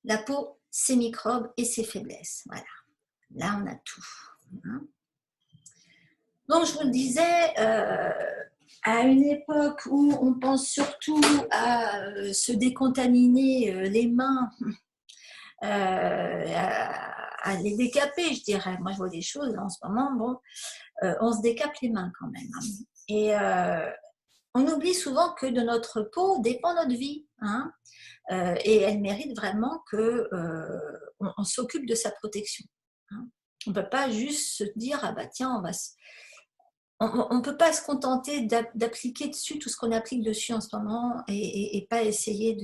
La peau, ses microbes et ses faiblesses. Voilà. Là, on a tout. Hein. Donc, je vous le disais, à une époque où on pense surtout à se décontaminer les mains, à les décaper, je dirais. Moi, je vois des choses en ce moment, bon, on se décape les mains quand même. Hein. Et on oublie souvent que de notre peau dépend notre vie. Hein. Et elle mérite vraiment qu'on s'occupe de sa protection. Hein. On ne peut pas juste se dire, ah bah tiens, on ne peut pas se contenter d'appliquer dessus tout ce qu'on applique dessus en ce moment et pas essayer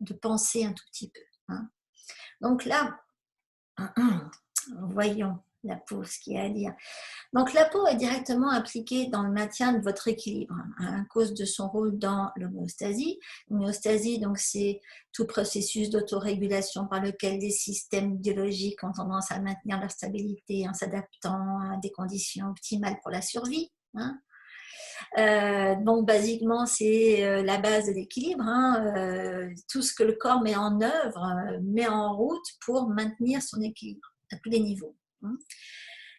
de penser un tout petit peu. Hein. Donc là, voyons la peau, ce qu'il y a à dire. Donc la peau est directement impliquée dans le maintien de votre équilibre hein, à cause de son rôle dans l'homéostasie. L'homéostasie, donc c'est tout processus d'autorégulation par lequel les systèmes biologiques ont tendance à maintenir leur stabilité en s'adaptant à des conditions optimales pour la survie. Hein. Donc basiquement c'est la base de l'équilibre, hein, tout ce que le corps met en œuvre, met en route pour maintenir son équilibre à tous les niveaux. Hein.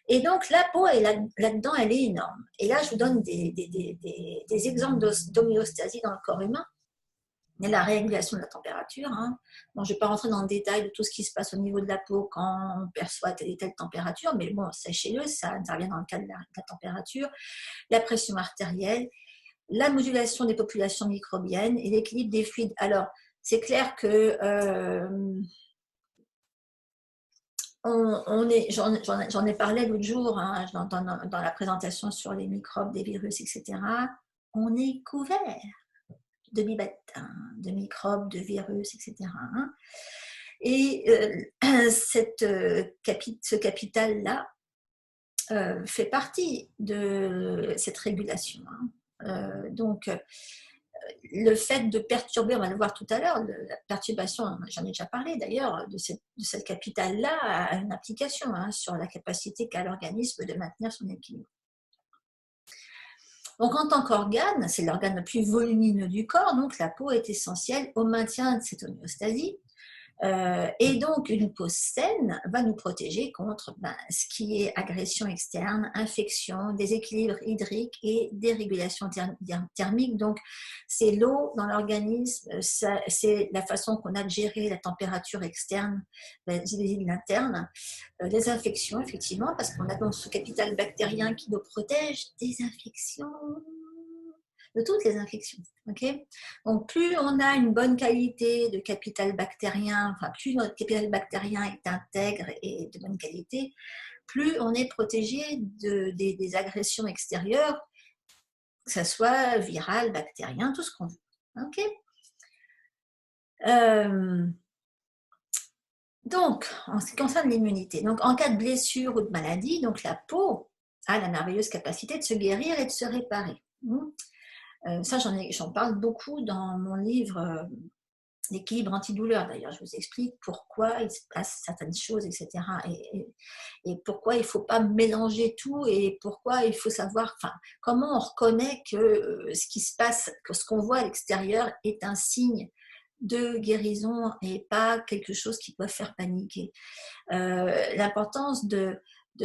Et donc la peau là-dedans, elle est énorme. Et là je vous donne des exemples d'homéostasie dans le corps humain. Il y a la régulation de la température. Hein. Bon, je ne vais pas rentrer dans le détail de tout ce qui se passe au niveau de la peau quand on perçoit telle et telle température, mais bon, sachez-le, ça intervient dans le cadre de la température, la pression artérielle, la modulation des populations microbiennes et l'équilibre des fluides. Alors, c'est clair que j'en ai parlé l'autre jour hein, dans la présentation sur les microbes, des virus, etc. On est couvert de bibettes, hein, de microbes, de virus, etc. Hein. Et ce capital-là fait partie de cette régulation. Hein. Donc, le fait de perturber, on va le voir tout à l'heure, la perturbation, j'en ai déjà parlé d'ailleurs, de cette capitale-là a une application hein, sur la capacité qu'a l'organisme de maintenir son équilibre. Donc en tant qu'organe, c'est l'organe le plus volumineux du corps, donc la peau est essentielle au maintien de cette homéostasie. Et donc, une peau saine va nous protéger contre ce qui est agression externe, infection, déséquilibre hydrique et dérégulation thermique. Donc, c'est l'eau dans l'organisme, c'est la façon qu'on a de gérer la température externe, l'interne, les infections, effectivement, parce qu'on a donc ce capital bactérien qui nous protège des infections, de toutes les infections. Okay. Donc, plus on a une bonne qualité de capital bactérien, enfin, plus notre capital bactérien est intègre et de bonne qualité, plus on est protégé des agressions extérieures, que ce soit viral, bactérien, tout ce qu'on veut. Okay. Donc, en ce qui concerne l'immunité, donc en cas de blessure ou de maladie, donc la peau a la merveilleuse capacité de se guérir et de se réparer. Ça, j'en parle beaucoup dans mon livre l'équilibre antidouleur. D'ailleurs, je vous explique pourquoi il se passe certaines choses, etc. Et pourquoi il ne faut pas mélanger tout et pourquoi il faut savoir, enfin, comment on reconnaît que ce qui se passe, que ce qu'on voit à l'extérieur est un signe de guérison et pas quelque chose qui peut faire paniquer. L'importance de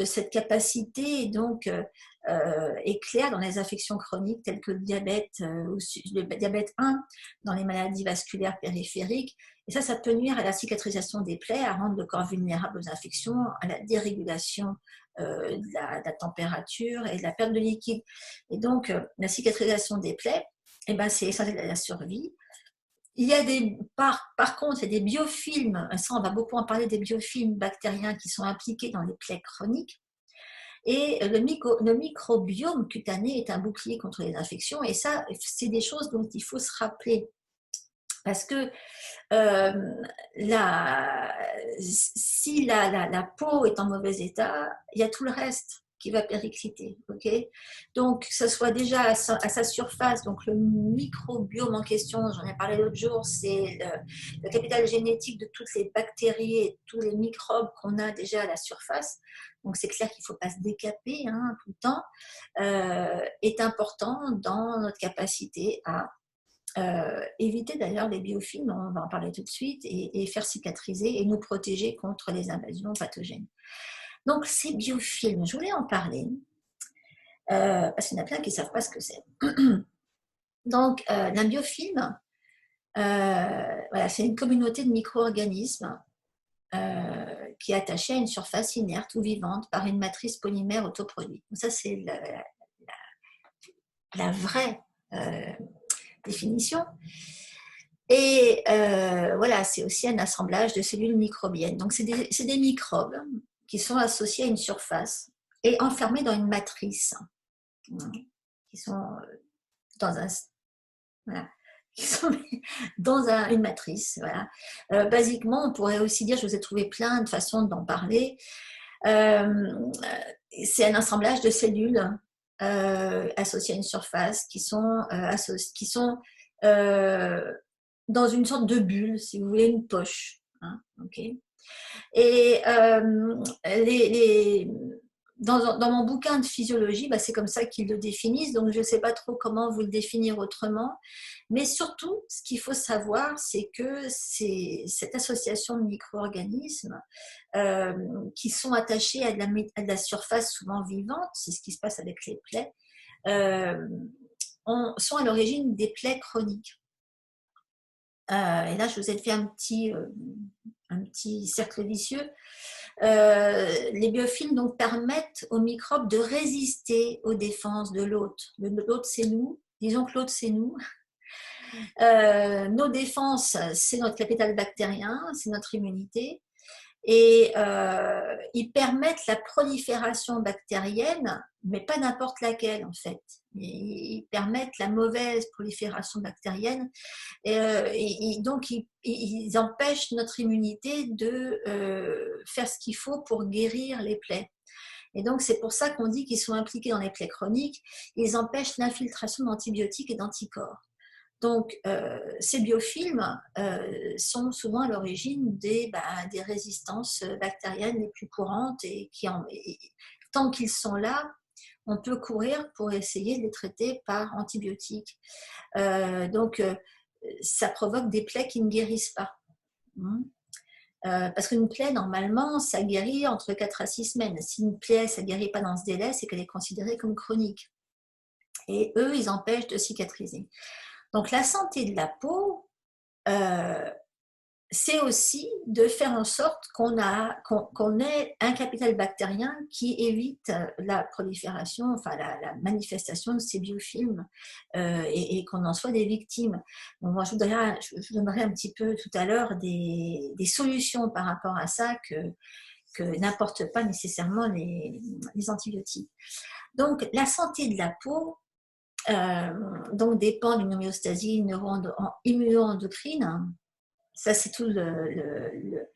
cette capacité donc est claire dans les affections chroniques telles que le diabète 1, dans les maladies vasculaires périphériques. Et ça peut nuire à la cicatrisation des plaies, à rendre le corps vulnérable aux infections, à la dérégulation de la température et de la perte de liquide. Et donc, la cicatrisation des plaies, c'est essentiel à la survie. Il y a par contre, il y a des biofilms, ça on va beaucoup en parler, des biofilms bactériens qui sont impliqués dans les plaies chroniques. Et le microbiome cutané est un bouclier contre les infections. Et ça, c'est des choses dont il faut se rappeler. Parce que si la peau est en mauvais état, il y a tout le reste qui va péricliter. Okay. Donc, que ce soit déjà à sa surface, donc le microbiome en question, j'en ai parlé l'autre jour, c'est le capital génétique de toutes les bactéries et tous les microbes qu'on a déjà à la surface. Donc, c'est clair qu'il ne faut pas se décaper tout le temps, est important dans notre capacité à éviter d'ailleurs les biofilms, on va en parler tout de suite, et faire cicatriser et nous protéger contre les invasions pathogènes. Donc ces biofilms, je voulais en parler, parce qu'il y en a plein qui ne savent pas ce que c'est. Donc un biofilm, voilà, c'est une communauté de micro-organismes qui est attachée à une surface inerte ou vivante par une matrice polymère autoproduite. Donc ça, c'est la vraie définition. Et voilà, c'est aussi un assemblage de cellules microbiennes. Donc, c'est des microbes qui sont associés à une surface et enfermés dans une matrice, qui sont dans un... Voilà, qui sont dans une matrice. Voilà. Basiquement, on pourrait aussi dire, je vous ai trouvé plein de façons d'en parler, c'est un assemblage de cellules associées à une surface qui sont dans une sorte de bulle, si vous voulez, une poche. Hein, okay. Et dans mon bouquin de physiologie, bah, c'est comme ça qu'ils le définissent, donc je ne sais pas trop comment vous le définir autrement, mais surtout, ce qu'il faut savoir, c'est que c'est cette association de micro-organismes qui sont attachés à de la surface souvent vivante, c'est ce qui se passe avec les plaies, sont à l'origine des plaies chroniques. Et là, je vous ai fait un petit cercle vicieux. Les biofilms donc permettent aux microbes de résister aux défenses de l'hôte. L'hôte, c'est nous. Disons que l'hôte, c'est nous. Nos défenses, c'est notre capital bactérien, c'est notre immunité. Et ils permettent la prolifération bactérienne, mais pas n'importe laquelle en fait. Ils permettent la mauvaise prolifération bactérienne et donc ils empêchent notre immunité de faire ce qu'il faut pour guérir les plaies. Et donc c'est pour ça qu'on dit qu'ils sont impliqués dans les plaies chroniques. Ils empêchent l'infiltration d'antibiotiques et d'anticorps. Donc, ces biofilms sont souvent à l'origine des résistances bactériennes les plus courantes et tant qu'ils sont là, on peut courir pour essayer de les traiter par antibiotiques. Donc, ça provoque des plaies qui ne guérissent pas. Parce qu'une plaie, normalement, ça guérit entre 4 à 6 semaines. Si une plaie, ça ne guérit pas dans ce délai, c'est qu'elle est considérée comme chronique. Et eux, ils empêchent de cicatriser. Donc, la santé de la peau, c'est aussi de faire en sorte qu'on ait un capital bactérien qui évite la prolifération, enfin la manifestation de ces biofilms et qu'on en soit des victimes. Donc, moi, je vous donnerai un petit peu tout à l'heure des solutions par rapport à ça que n'apportent pas nécessairement les antibiotiques. Donc, la santé de la peau, donc dépend d'une homéostasie immuno-endocrine. Ça, c'est tout le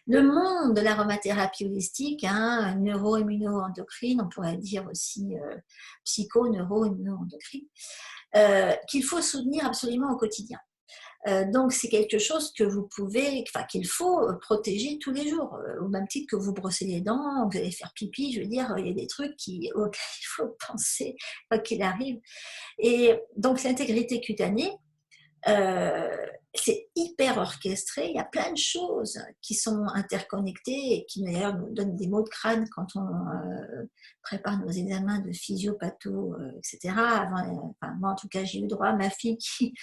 monde de l'aromathérapie holistique, hein, neuro-immuno-endocrine, on pourrait dire aussi psycho-neuro-immuno-endocrine, qu'il faut soutenir absolument au quotidien. Donc, c'est quelque chose que qu'il faut protéger tous les jours, au même titre que vous brossez les dents, vous allez faire pipi, je veux dire, il y a des trucs auxquels il faut penser, quoi qu'il arrive. Et donc, l'intégrité cutanée, c'est hyper orchestré, il y a plein de choses qui sont interconnectées et qui d'ailleurs nous donnent des maux de crâne quand on prépare nos examens de physiopatho, etc. Moi en tout cas j'ai eu droit à ma fille qui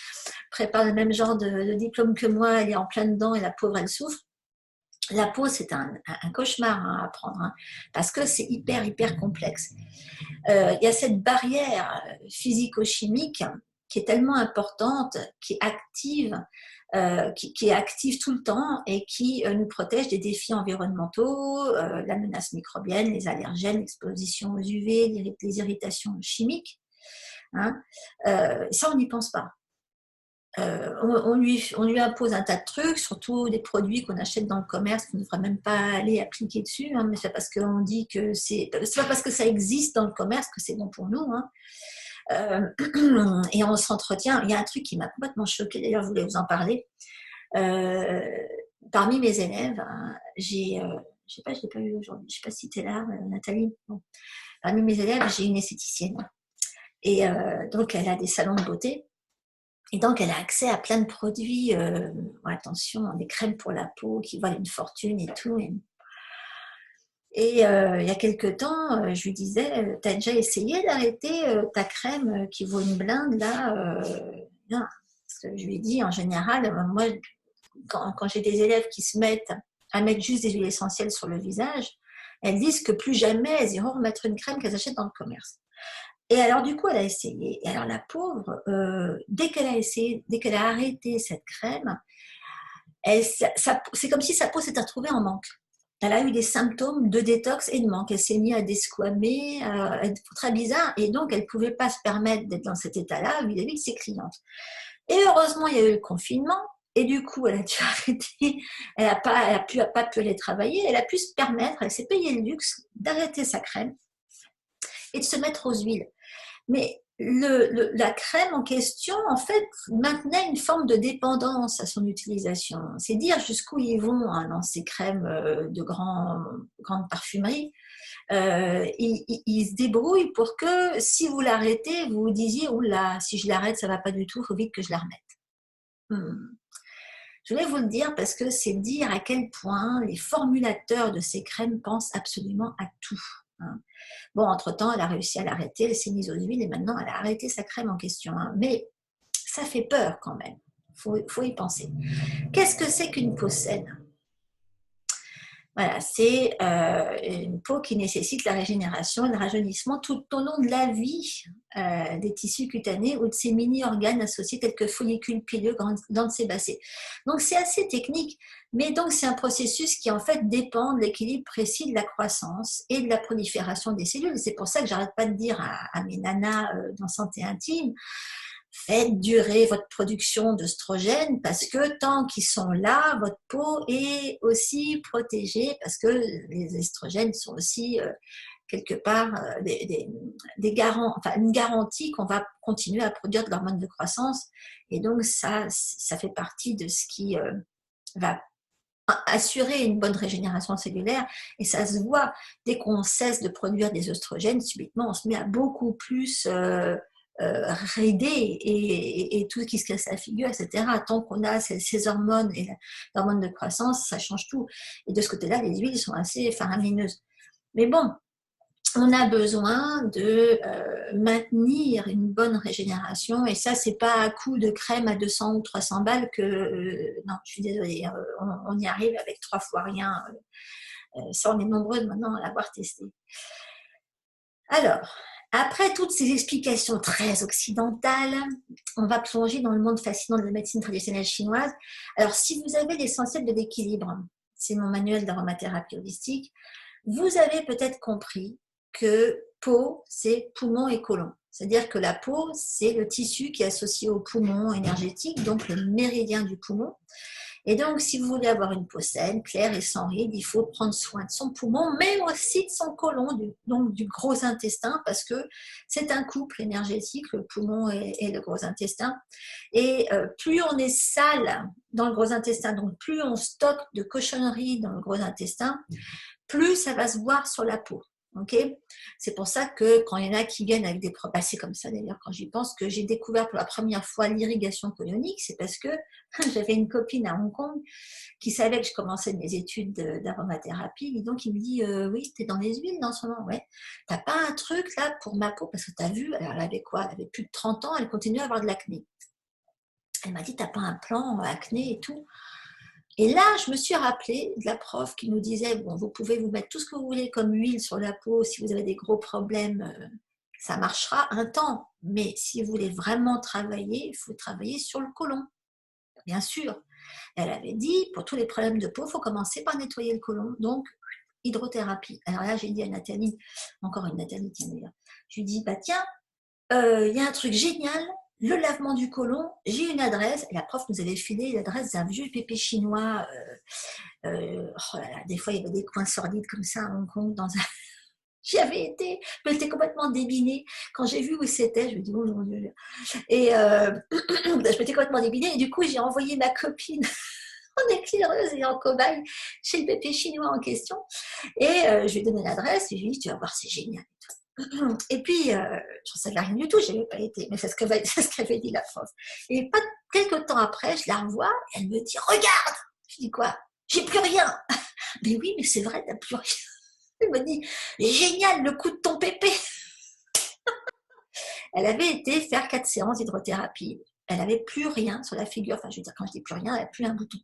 prépare le même genre de diplôme que moi, elle est en plein dedans et la pauvre elle souffre. La peau c'est un cauchemar à apprendre parce que c'est hyper complexe. Il y a cette barrière physico-chimique qui est tellement importante, qui est active tout le temps et qui nous protège des défis environnementaux, la menace microbienne, les allergènes, l'exposition aux UV, les irritations chimiques. Hein. Ça, on n'y pense pas. On lui impose un tas de trucs, surtout des produits qu'on achète dans le commerce qu'on ne devrait même pas aller appliquer dessus, hein, mais c'est parce qu'on dit que c'est pas parce que ça existe dans le commerce que c'est bon pour nous. Hein. Et on s'entretient. Il y a un truc qui m'a complètement choquée, d'ailleurs je voulais vous en parler. Parmi mes élèves, je ne sais pas, je ne l'ai pas vu aujourd'hui, je ne sais pas si tu es là, Nathalie. Bon. Parmi mes élèves, j'ai une esthéticienne. Et donc elle a des salons de beauté. Et donc, elle a accès à plein de produits, attention, des crèmes pour la peau qui valent une fortune et tout. Et il y a quelque temps, je lui disais, tu as déjà essayé d'arrêter ta crème qui vaut une blinde là non. Parce que je lui ai dit, en général, moi, quand j'ai des élèves qui se mettent à mettre juste des huiles essentielles sur le visage, elles disent que plus jamais elles iront remettre une crème qu'elles achètent dans le commerce. Et alors, du coup, elle a essayé. Et alors, la pauvre, dès qu'elle a essayé, dès qu'elle a arrêté cette crème, c'est comme si sa peau s'était retrouvée en manque. Elle a eu des symptômes de détox et de manque. Elle s'est mise à desquamer, à être très bizarre, et donc elle ne pouvait pas se permettre d'être dans cet état-là vis-à-vis de ses clientes. Et heureusement, il y a eu le confinement, et du coup, elle a dû arrêter, elle n'a pas pu aller travailler, elle a pu se permettre, elle s'est payé le luxe d'arrêter sa crème et de se mettre aux huiles. Mais la crème en question, en fait, maintenait une forme de dépendance à son utilisation. C'est dire jusqu'où ils vont dans ces crèmes de grande parfumerie. Ils se débrouillent pour que si vous l'arrêtez, vous vous disiez, oula, si je l'arrête, ça va pas du tout, il faut vite que je la remette. Je voulais vous le dire parce que c'est dire à quel point les formulateurs de ces crèmes pensent absolument à tout. Bon, entre-temps, elle a réussi à l'arrêter, elle s'est mise aux huiles et maintenant elle a arrêté sa crème en question. Mais ça fait peur quand même, faut y penser. Qu'est-ce que c'est qu'une peau saine? Voilà, c'est une peau qui nécessite la régénération et le rajeunissement tout au long de la vie des tissus cutanés ou de ces mini-organes associés tels que follicules pileux, glandes sébacées. Donc c'est assez technique, mais donc c'est un processus qui en fait dépend de l'équilibre précis de la croissance et de la prolifération des cellules. C'est pour ça que j'arrête pas de dire à mes nanas dans Santé Intime, faites durer votre production d'œstrogènes parce que tant qu'ils sont là, votre peau est aussi protégée parce que les estrogènes sont aussi quelque part des garants, enfin une garantie qu'on va continuer à produire de l'hormone de croissance. Et donc ça fait partie de ce qui va assurer une bonne régénération cellulaire, et ça se voit dès qu'on cesse de produire des oestrogènes, subitement on se met à beaucoup plus rider et tout qui se casse la figure, etc. Tant qu'on a ces hormones et l'hormone de croissance, ça change tout. Et de ce côté-là, les huiles sont assez faramineuses. Mais bon, on a besoin de maintenir une bonne régénération, et ça, c'est pas à coup de crème à 200 ou 300 balles que non, je suis désolée, on y arrive avec 3 fois rien. Ça, on est nombreuses maintenant à l'avoir testé. Alors, après toutes ces explications très occidentales, on va plonger dans le monde fascinant de la médecine traditionnelle chinoise. Alors, si vous avez l'essentiel de l'équilibre, c'est mon manuel d'aromathérapie holistique, vous avez peut-être compris que peau, c'est poumon et côlon. C'est-à-dire que la peau, c'est le tissu qui est associé au poumon énergétique, donc le méridien du poumon. Et donc, si vous voulez avoir une peau saine, claire et sans rides, il faut prendre soin de son poumon, mais aussi de son côlon, donc du gros intestin, parce que c'est un couple énergétique, le poumon et le gros intestin. Et plus on est sale dans le gros intestin, donc plus on stocke de cochonneries dans le gros intestin, plus ça va se voir sur la peau. Okay, c'est pour ça que quand il y en a qui viennent avec des problèmes, c'est comme ça d'ailleurs quand j'y pense, que j'ai découvert pour la première fois l'irrigation colonique, c'est parce que j'avais une copine à Hong Kong qui savait que je commençais mes études d'aromathérapie, et donc il me dit oui, t'es dans les huiles en ce moment, ouais, t'as pas un truc là pour ma peau, parce que t'as vu, alors elle avait quoi, elle avait plus de 30 ans, elle continue à avoir de l'acné. Elle m'a dit, t'as pas un plan acné et tout? Et là, je me suis rappelé de la prof qui nous disait, bon, vous pouvez vous mettre tout ce que vous voulez comme huile sur la peau, si vous avez des gros problèmes, ça marchera un temps. Mais si vous voulez vraiment travailler, il faut travailler sur le côlon, bien sûr. Elle avait dit, pour tous les problèmes de peau, il faut commencer par nettoyer le côlon. Donc, hydrothérapie. Alors là, j'ai dit à Nathalie, encore une Nathalie, tiens d'ailleurs, je lui dis, bah tiens, il y a un truc génial, le lavement du côlon, j'ai une adresse, et la prof nous avait filé l'adresse d'un vieux pépé chinois, oh là là, des fois il y avait des coins sordides comme ça à Hong Kong, j'y avais été, mais j'étais complètement débinée, quand j'ai vu où c'était, je me dis oh mon Dieu, et je m'étais complètement débinée, et du coup j'ai envoyé ma copine en éclaireuse et en cobaye chez le pépé chinois en question, et je lui ai donné l'adresse, et je lui ai dit tu vas voir c'est génial. Et puis, j'en savais rien du tout, je n'avais pas été, mais c'est ce qu'avait dit la prof. Et pas quelques temps après, je la revois, et elle me dit, regarde. Je dis quoi? J'ai plus rien. Mais oui, mais c'est vrai, t'as plus rien. Elle me dit, génial, le coup de ton pépé. Elle avait été faire 4 séances d'hydrothérapie. Elle n'avait plus rien sur la figure. Enfin, je veux dire, quand je dis plus rien, elle n'a plus un bouton.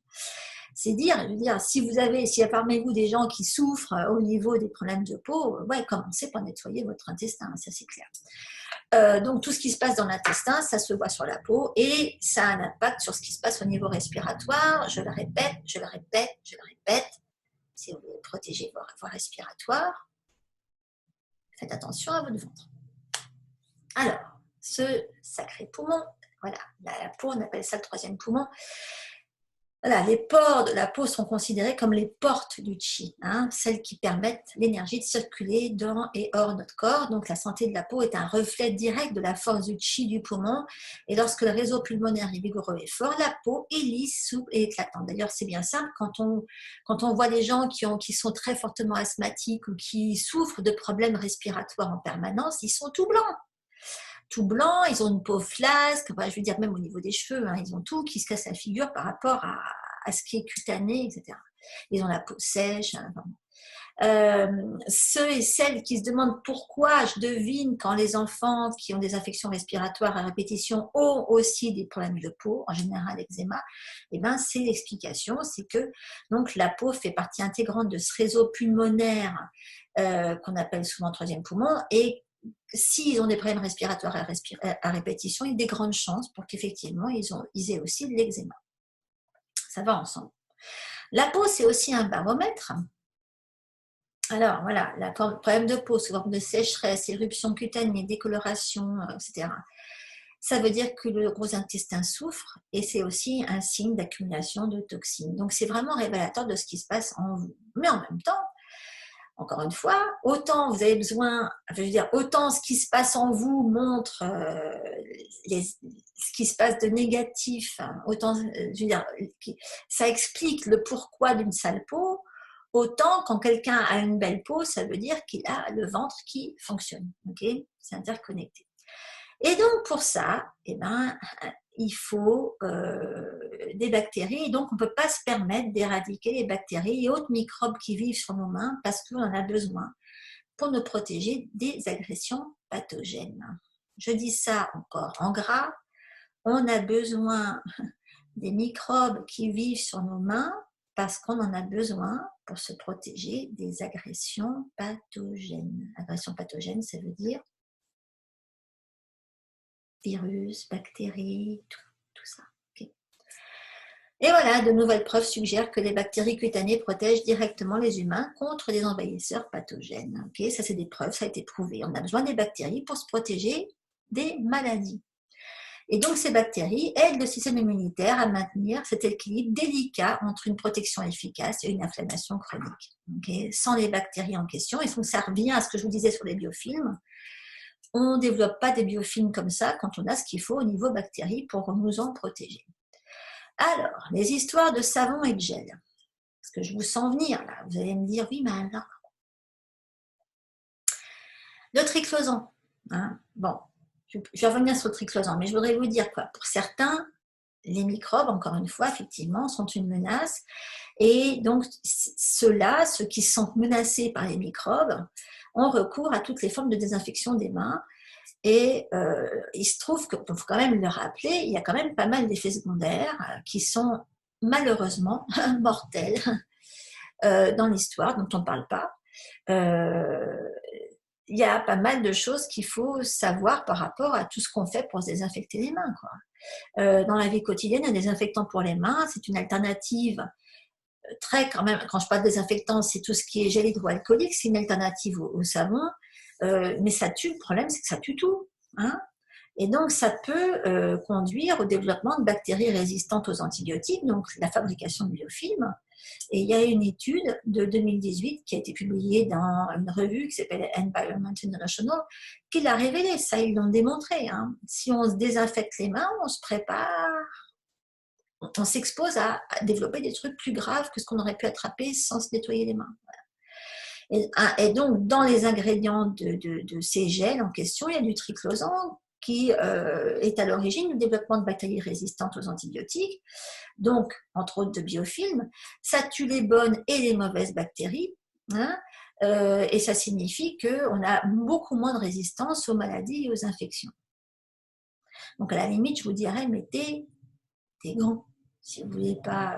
C'est dire, je veux dire, s'il y a parmi vous des gens qui souffrent au niveau des problèmes de peau, ouais, commencez par nettoyer votre intestin, ça c'est clair. Donc tout ce qui se passe dans l'intestin, ça se voit sur la peau et ça a un impact sur ce qui se passe au niveau respiratoire. Je le répète, je le répète, je le répète. Si vous voulez protéger vos voies respiratoires, faites attention à votre ventre. Alors, ce sacré poumon, voilà, la peau, on appelle ça le troisième poumon. Voilà, les pores de la peau sont considérés comme les portes du chi, hein, celles qui permettent l'énergie de circuler dans et hors notre corps. Donc la santé de la peau est un reflet direct de la force du chi du poumon. Et lorsque le réseau pulmonaire est vigoureux et fort, la peau est lisse, souple et éclatante. D'ailleurs, c'est bien simple, quand on voit des gens qui sont très fortement asthmatiques ou qui souffrent de problèmes respiratoires en permanence, ils sont tout blancs, ils ont une peau flasque, enfin, je veux dire même au niveau des cheveux, hein, ils ont tout qui se casse la figure par rapport à ce qui est cutané, etc. Ils ont la peau sèche. Hein, ceux et celles qui se demandent pourquoi, je devine quand les enfants qui ont des infections respiratoires à répétition ont aussi des problèmes de peau, en général l'eczéma, et ben c'est l'explication, c'est que donc la peau fait partie intégrante de ce réseau pulmonaire qu'on appelle souvent troisième poumon, et s'ils ont des problèmes respiratoires à répétition, il y a des grandes chances pour qu'effectivement ils aient aussi de l'eczéma. Ça va ensemble. La peau, c'est aussi un baromètre. Alors voilà, le problème de peau sous forme de sécheresse, éruption cutanée, décoloration, etc. Ça veut dire que le gros intestin souffre et c'est aussi un signe d'accumulation de toxines. Donc c'est vraiment révélateur de ce qui se passe en vous. Mais en même temps, encore une fois, autant vous avez besoin, je veux dire, autant ce qui se passe en vous montre ce qui se passe de négatif, hein, autant, je veux dire, ça explique le pourquoi d'une sale peau, autant quand quelqu'un a une belle peau, ça veut dire qu'il a le ventre qui fonctionne. Okay, c'est interconnecté. Et donc pour ça, eh ben, il faut des bactéries, et donc on ne peut pas se permettre d'éradiquer les bactéries et autres microbes qui vivent sur nos mains parce qu'on en a besoin pour nous protéger des agressions pathogènes. Je dis ça encore en gras, on a besoin des microbes qui vivent sur nos mains parce qu'on en a besoin pour se protéger des agressions pathogènes. Agressions pathogènes, ça veut dire virus, bactéries, tout ça. Okay. Et voilà, de nouvelles preuves suggèrent que les bactéries cutanées protègent directement les humains contre des envahisseurs pathogènes. Okay, ça, c'est des preuves, ça a été prouvé. On a besoin des bactéries pour se protéger des maladies. Et donc, ces bactéries aident le système immunitaire à maintenir cet équilibre délicat entre une protection efficace et une inflammation chronique. Okay, sans les bactéries en question, et donc ça revient à ce que je vous disais sur les biofilms, on ne développe pas des biofilms comme ça quand on a ce qu'il faut au niveau bactéries pour nous en protéger. Alors, les histoires de savon et de gel. Parce que je vous sens venir là. Vous allez me dire, oui, mais alors. Le triclosan. Hein, bon, je vais revenir sur le triclosan, mais je voudrais vous dire quoi. Pour certains, les microbes, encore une fois, effectivement, sont une menace. Et donc, ceux qui sont menacés par les microbes, ont recours à toutes les formes de désinfection des mains. Et il se trouve qu'il faut quand même le rappeler, il y a quand même pas mal d'effets secondaires qui sont malheureusement mortels dans l'histoire, dont on ne parle pas. Il y a pas mal de choses qu'il faut savoir par rapport à tout ce qu'on fait pour se désinfecter les mains, quoi. Dans la vie quotidienne, un désinfectant pour les mains, c'est une alternative très, quand même, quand je parle de désinfectant, c'est tout ce qui est gel hydroalcoolique, c'est une alternative au savon, mais ça tue, le problème c'est que ça tue tout. Hein, et donc ça peut conduire au développement de bactéries résistantes aux antibiotiques, donc la fabrication de biofilms. Et il y a une étude de 2018 qui a été publiée dans une revue qui s'appelle Environment International qui l'a révélé, ça ils l'ont démontré. Hein. Si on se désinfecte les mains, on se prépare, on s'expose à développer des trucs plus graves que ce qu'on aurait pu attraper sans se nettoyer les mains. Voilà. Et donc, dans les ingrédients de ces gels en question, il y a du triclosan qui est à l'origine du développement de bactéries résistantes aux antibiotiques, donc entre autres de biofilms. Ça tue les bonnes et les mauvaises bactéries, hein, et ça signifie qu'on a beaucoup moins de résistance aux maladies et aux infections. Donc à la limite, je vous dirais, mettez des gants. Si vous ne voulez pas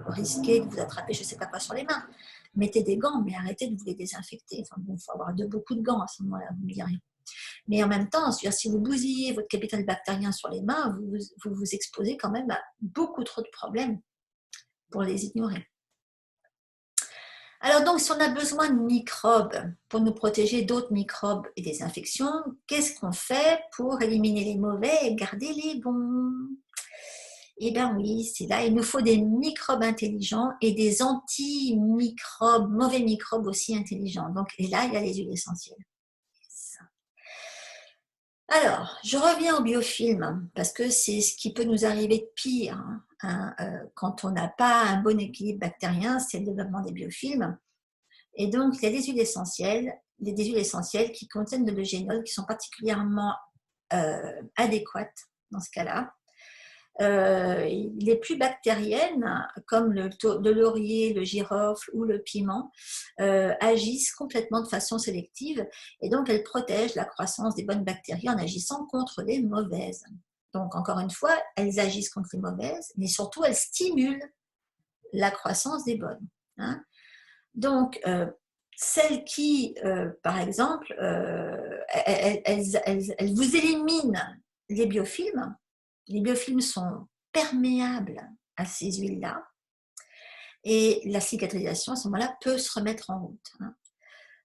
risquer de vous attraper, je ne sais pas quoi, sur les mains, mettez des gants, mais arrêtez de vous les désinfecter. Enfin bon, il faut avoir beaucoup de gants à ce moment-là, vous me direz. Mais en même temps, si vous bousillez votre capital bactérien sur les mains, vous vous exposez quand même à beaucoup trop de problèmes pour les ignorer. Alors donc, si on a besoin de microbes pour nous protéger d'autres microbes et des infections, qu'est-ce qu'on fait pour éliminer les mauvais et garder les bons? Eh bien oui, c'est là, il nous faut des microbes intelligents et des anti-microbes, mauvais microbes aussi intelligents. Donc, et là, il y a les huiles essentielles. Alors, je reviens au biofilm, parce que c'est ce qui peut nous arriver de pire quand on n'a pas un bon équilibre bactérien, c'est le développement des biofilms. Et donc, il y a des huiles essentielles qui contiennent de l'eugénol, qui sont particulièrement adéquates dans ce cas-là. Les plus bactériennes, comme le laurier, le girofle ou le piment, agissent complètement de façon sélective et donc elles protègent la croissance des bonnes bactéries en agissant contre les mauvaises. Donc encore une fois, elles agissent contre les mauvaises, mais surtout elles stimulent la croissance des bonnes. Hein. Donc celles qui, par exemple, elles vous éliminent les biofilms. Les biofilms sont perméables à ces huiles-là et la cicatrisation à ce moment-là peut se remettre en route.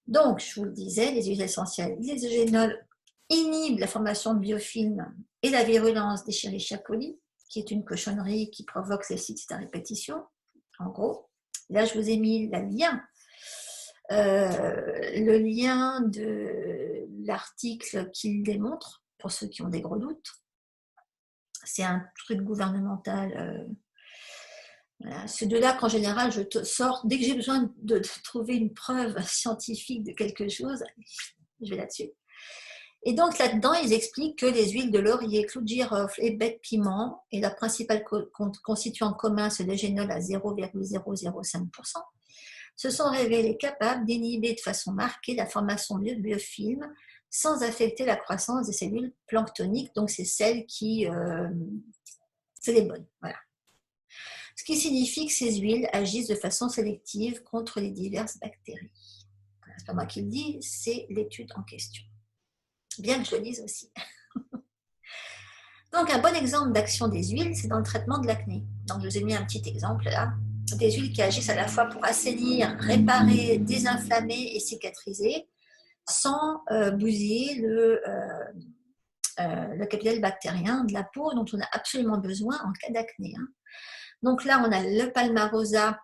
Donc, je vous le disais, les huiles essentielles, les eugénols inhibent la formation de biofilms et la virulence des Escherichia coli, qui est une cochonnerie qui provoque ces cystites à répétition, en gros. Là, je vous ai mis le lien de l'article qui le démontre, pour ceux qui ont des gros doutes. C'est un truc gouvernemental. Voilà. C'est de là qu'en général, je sors, dès que j'ai besoin de trouver une preuve scientifique de quelque chose, je vais là-dessus. Et donc là-dedans, ils expliquent que les huiles de laurier, clou de girofle et baie de piment, et leur principal constituant commun, c'est l'eugénol à 0,005%, se sont révélés capables d'inhiber de façon marquée la formation de biofilms sans affecter la croissance des cellules planctoniques, donc c'est celles qui... c'est les bonnes, voilà. Ce qui signifie que ces huiles agissent de façon sélective contre les diverses bactéries. Voilà, c'est pas moi qui le dis, c'est l'étude en question. Bien que je le dise aussi. Donc un bon exemple d'action des huiles, c'est dans le traitement de l'acné. Donc je vous ai mis un petit exemple là. Des huiles qui agissent à la fois pour assainir, réparer, désinflammer et cicatriser, sans bousiller le capital bactérien de la peau dont on a absolument besoin en cas d'acné. Donc là, on a le palmarosa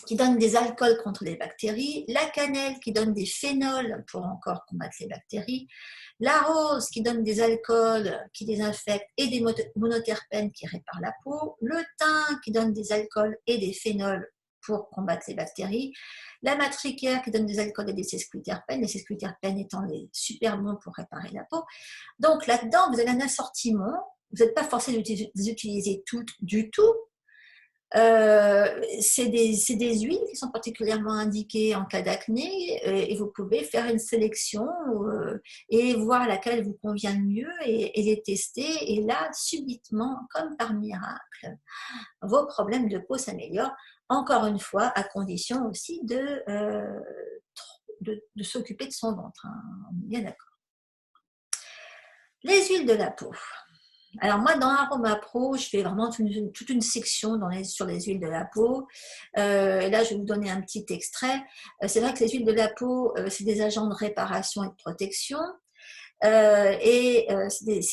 qui donne des alcools contre les bactéries, la cannelle qui donne des phénols pour encore combattre les bactéries, la rose qui donne des alcools qui désinfectent et des monoterpènes qui réparent la peau, le thym qui donne des alcools et des phénols pour combattre les bactéries, la matricaire qui donne des alcools et des sesquiterpènes, les sesquiterpènes étant les super bons pour réparer la peau. Donc là-dedans, vous avez un assortiment, vous n'êtes pas forcé de les utiliser toutes du tout. C'est des huiles qui sont particulièrement indiquées en cas d'acné et vous pouvez faire une sélection et voir laquelle vous convient le mieux et les tester. Et là, subitement, comme par miracle, vos problèmes de peau s'améliorent. Encore une fois, à condition aussi de s'occuper de son ventre. On est bien d'accord. Les huiles de la peau. Alors moi, dans Aroma Pro, je fais vraiment toute une section sur les huiles de la peau. Et là, je vais vous donner un petit extrait. C'est vrai que les huiles de la peau, c'est des agents de réparation et de protection. C'est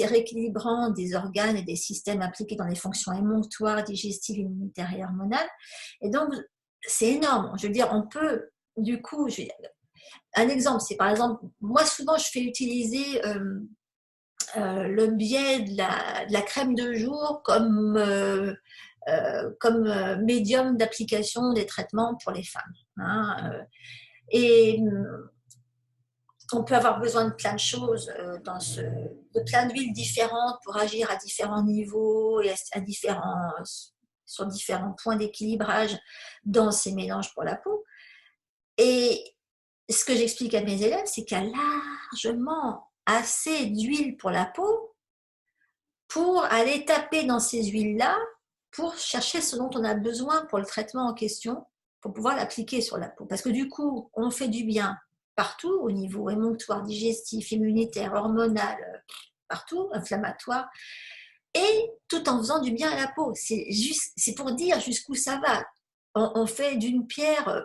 rééquilibrant des organes et des systèmes impliqués dans les fonctions émonctoires, digestives, immunitaires et hormonales. Et donc, c'est énorme. Je veux dire, on peut, du coup, un exemple, c'est par exemple, moi souvent, je fais utiliser... le biais de la crème de jour comme médium d'application des traitements pour les femmes. Et on peut avoir besoin de plein de choses, de plein d'huiles différentes pour agir à différents niveaux et sur différents points d'équilibrage dans ces mélanges pour la peau. Et ce que j'explique à mes élèves, c'est qu'il y a largement assez d'huile pour la peau pour aller taper dans ces huiles-là, pour chercher ce dont on a besoin pour le traitement en question, pour pouvoir l'appliquer sur la peau. Parce que du coup, on fait du bien partout, au niveau émonctoire, digestif, immunitaire, hormonal, partout, inflammatoire, et tout en faisant du bien à la peau. C'est pour dire jusqu'où ça va. On fait d'une pierre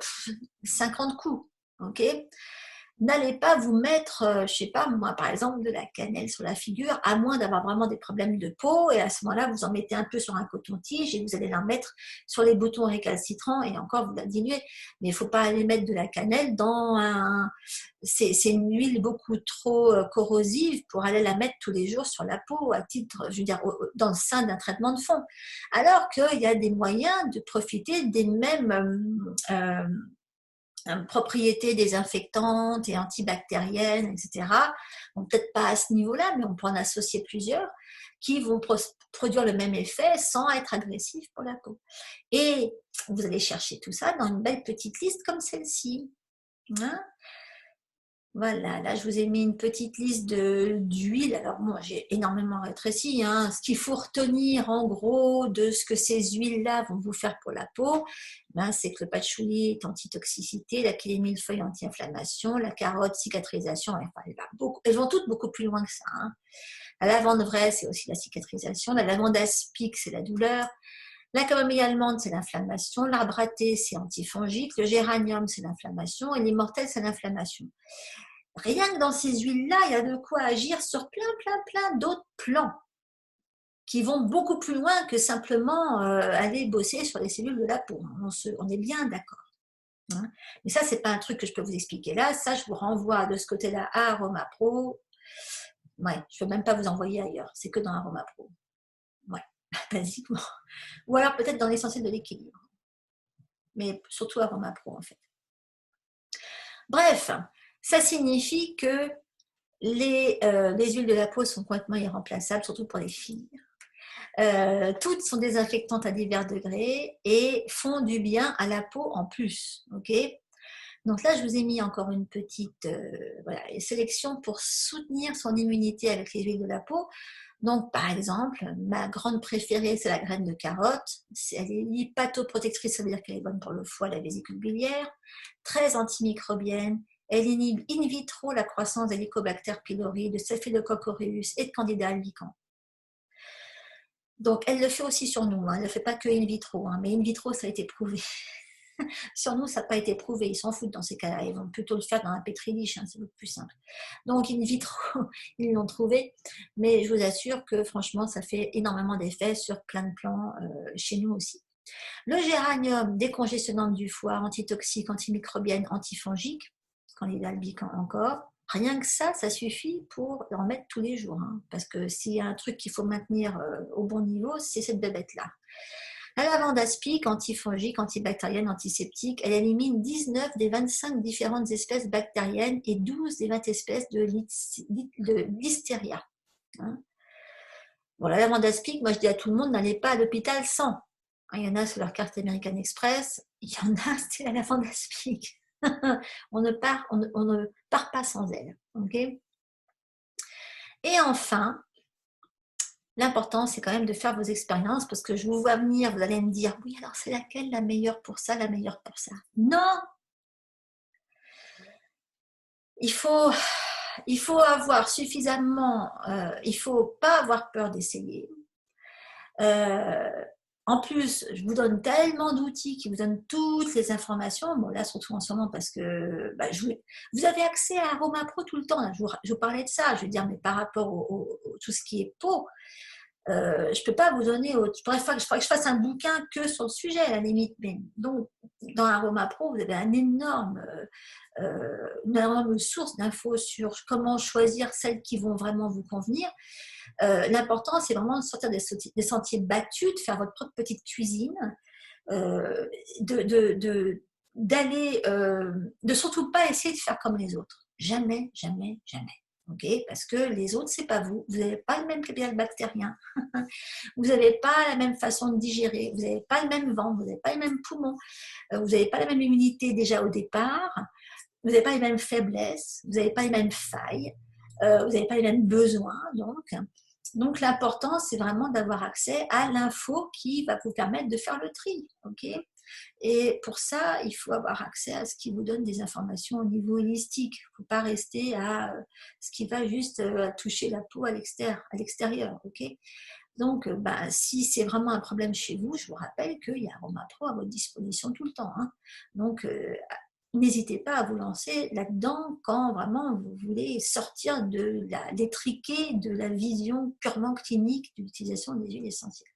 50 coups, ok ? N'allez pas vous mettre, je ne sais pas moi, par exemple, de la cannelle sur la figure, à moins d'avoir vraiment des problèmes de peau, et à ce moment-là, vous en mettez un peu sur un coton-tige et vous allez la mettre sur les boutons récalcitrants et encore vous la diluez. Mais il ne faut pas aller mettre de la cannelle dans un... C'est une huile beaucoup trop corrosive pour aller la mettre tous les jours sur la peau, à titre, je veux dire, dans le sein d'un traitement de fond. Alors qu'il y a des moyens de profiter des mêmes... propriétés désinfectantes et antibactériennes, etc. Bon, peut-être pas à ce niveau-là, mais on peut en associer plusieurs qui vont produire le même effet sans être agressifs pour la peau. Et vous allez chercher tout ça dans une belle petite liste comme celle-ci. Hein ? Voilà, là je vous ai mis une petite liste d'huiles. Alors moi j'ai énormément rétréci. Hein. Ce qu'il faut retenir en gros de ce que ces huiles-là vont vous faire pour la peau, ben, c'est que le patchouli est antitoxicité, la millefeuille anti-inflammation, la carotte cicatrisation. Enfin, elles vont toutes beaucoup plus loin que ça. Hein. La lavande vraie, c'est aussi la cicatrisation. La lavande aspic, c'est la douleur. La camomille allemande, c'est l'inflammation. L'arbre à thé, c'est antifongique. Le géranium, c'est l'inflammation. Et l'immortel, c'est l'inflammation. Rien que dans ces huiles-là, il y a de quoi agir sur plein d'autres plans qui vont beaucoup plus loin que simplement aller bosser sur les cellules de la peau. On est bien d'accord. Hein. Mais ça, c'est pas un truc que je peux vous expliquer là. Ça, je vous renvoie de ce côté-là à AromaPro. Ouais, je ne peux même pas vous envoyer ailleurs. C'est que dans AromaPro. Ouais, basiquement. Ou alors peut-être dans l'essentiel de l'équilibre. Mais surtout AromaPro, en fait. Bref, ça signifie que les huiles de la peau sont complètement irremplaçables, surtout pour les filles. Toutes sont désinfectantes à divers degrés et font du bien à la peau en plus. Okay ? Donc là, je vous ai mis encore une petite sélection pour soutenir son immunité avec les huiles de la peau. Donc, par exemple, ma grande préférée, c'est la graine de carotte. Elle est hépatoprotectrice, ça veut dire qu'elle est bonne pour le foie, la vésicule biliaire, très antimicrobienne. Elle inhibe in vitro la croissance d'Helicobacter pylori, de Staphylococcus aureus et de Candida albicans. Donc, elle le fait aussi sur nous. Hein. Elle ne le fait pas que in vitro, hein, mais in vitro, ça a été prouvé. Sur nous, ça n'a pas été prouvé. Ils s'en foutent dans ces cas-là. Ils vont plutôt le faire dans un pétri-dish. Hein, c'est beaucoup plus simple. Donc, in vitro, ils l'ont trouvé. Mais je vous assure que, franchement, ça fait énormément d'effets sur plein de plans chez nous aussi. Le géranium, décongestionnante du foie, antitoxique, antimicrobienne, antifongique, Candida albicans encore. Rien que ça suffit pour en mettre tous les jours. Hein, parce que s'il y a un truc qu'il faut maintenir au bon niveau, c'est cette bébête-là. La lavande aspic, antifongique, antibactérienne, antiseptique, elle élimine 19 des 25 différentes espèces bactériennes et 12 des 20 espèces de listeria. Hein. Bon, la lavande aspic, moi je dis à tout le monde, n'allez pas à l'hôpital sans. Il y en a sur leur carte American Express, il y en a, c'est la lavande aspic. on ne part pas sans elle. Okay ? Et enfin, l'important, c'est quand même de faire vos expériences parce que je vous vois venir, vous allez me dire, oui, alors c'est laquelle la meilleure pour ça, la meilleure pour ça. Non! Il faut avoir suffisamment, il ne faut pas avoir peur d'essayer. En plus, je vous donne tellement d'outils qui vous donnent toutes les informations. Bon, là, surtout en ce moment, parce que vous avez accès à AromaPro tout le temps. Là, je vous parlais de ça. Je veux dire, mais par rapport tout ce qui est peau, je ne peux pas vous donner. Il faudrait que je fasse un bouquin que sur le sujet, à la limite. Mais donc, dans AromaPro, vous avez une énorme source d'infos sur comment choisir celles qui vont vraiment vous convenir. L'important, c'est vraiment de sortir des sentiers battus, de faire votre propre petite cuisine, d'aller, de surtout pas essayer de faire comme les autres. Jamais, jamais, jamais. Ok, parce que les autres, c'est pas vous. Vous n'avez pas le même capital bactérien. Vous n'avez pas la même façon de digérer. Vous n'avez pas le même ventre. Vous n'avez pas les mêmes poumons. Vous n'avez pas la même immunité déjà au départ. Vous n'avez pas les mêmes faiblesses. Vous n'avez pas les mêmes failles. Vous n'avez pas les mêmes besoins. Donc l'important, c'est vraiment d'avoir accès à l'info qui va vous permettre de faire le tri. Ok, et pour ça, il faut avoir accès à ce qui vous donne des informations au niveau holistique. Il ne faut pas rester à ce qui va juste toucher la peau à l'extérieur. Okay, donc, si c'est vraiment un problème chez vous, je vous rappelle qu'il y a Aroma Pro à votre disposition tout le temps. Hein. Donc, n'hésitez pas à vous lancer là-dedans quand vraiment vous voulez sortir de l'étriqué de la vision purement clinique de l'utilisation des huiles essentielles.